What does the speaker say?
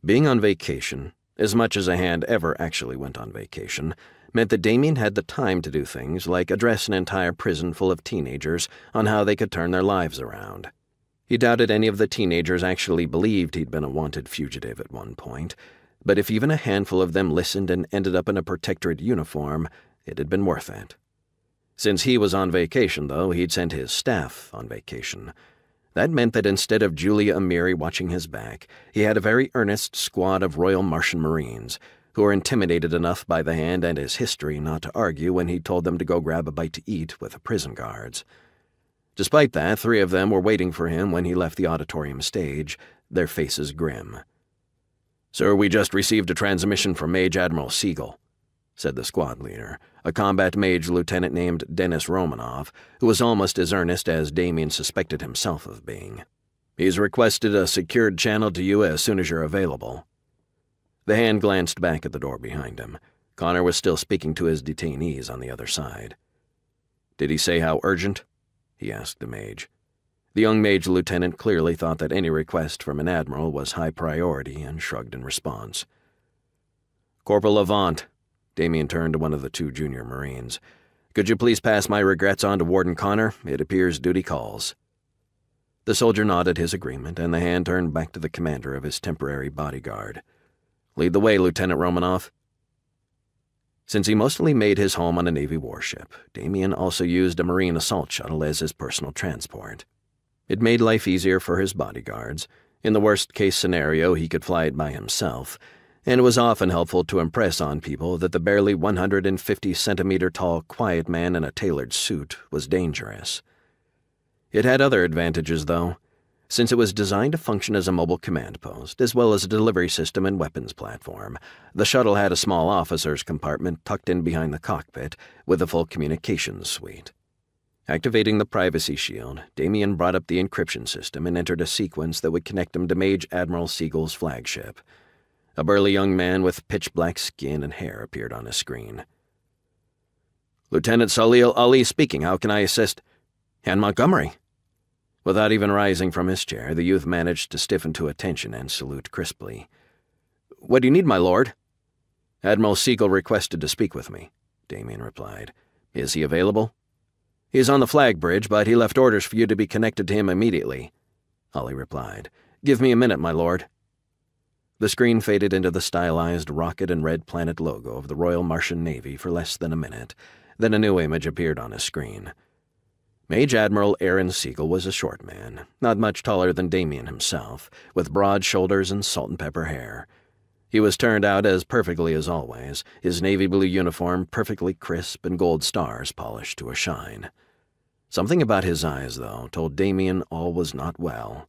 Being on vacation, as much as a hand ever actually went on vacation, meant that Damien had the time to do things like address an entire prison full of teenagers on how they could turn their lives around. He doubted any of the teenagers actually believed he'd been a wanted fugitive at one point, but if even a handful of them listened and ended up in a protectorate uniform, it had been worth it. Since he was on vacation, though, he'd sent his staff on vacation. That meant that instead of Julia Amiri watching his back, he had a very earnest squad of Royal Martian Marines, who were intimidated enough by the hand and his history not to argue when he told them to go grab a bite to eat with the prison guards. Despite that, 3 of them were waiting for him when he left the auditorium stage, their faces grim. "Sir, we just received a transmission from Mage Admiral Siegel," said the squad leader, a combat mage lieutenant named Dennis Romanov, who was almost as earnest as Damien suspected himself of being. "He's requested a secured channel to you as soon as you're available." The hand glanced back at the door behind him. Connor was still speaking to his detainees on the other side. "Did he say how urgent?" he asked the mage. The young mage lieutenant clearly thought that any request from an admiral was high priority and shrugged in response. "Corporal Avant," Damien turned to one of the 2 junior Marines. "Could you please pass my regrets on to Warden Connor? It appears duty calls." The soldier nodded his agreement, and the hand turned back to the commander of his temporary bodyguard. "Lead the way, Lieutenant Romanov." Since he mostly made his home on a Navy warship, Damien also used a Marine assault shuttle as his personal transport. It made life easier for his bodyguards. In the worst-case scenario, he could fly it by himself, and it was often helpful to impress on people that the barely 150-centimeter-tall quiet man in a tailored suit was dangerous. It had other advantages, though. Since it was designed to function as a mobile command post, as well as a delivery system and weapons platform, the shuttle had a small officer's compartment tucked in behind the cockpit with a full communications suite. Activating the privacy shield, Damien brought up the encryption system and entered a sequence that would connect him to Mage Admiral Siegel's flagship. A burly young man with pitch-black skin and hair appeared on his screen. "Lieutenant Salil Ali speaking. How can I assist?" "And Montgomery." Without even rising from his chair, the youth managed to stiffen to attention and salute crisply. "What do you need, my lord?" "Admiral Siegel requested to speak with me," Damien replied. "Is he available?" "He's on the flag bridge, but he left orders for you to be connected to him immediately," Ali replied. "Give me a minute, my lord." The screen faded into the stylized rocket and red planet logo of the Royal Martian Navy for less than a minute. Then a new image appeared on his screen. Mage Admiral Aaron Siegel was a short man, not much taller than Damien himself, with broad shoulders and salt-and-pepper hair. He was turned out as perfectly as always, his navy blue uniform perfectly crisp and gold stars polished to a shine. Something about his eyes, though, told Damien all was not well.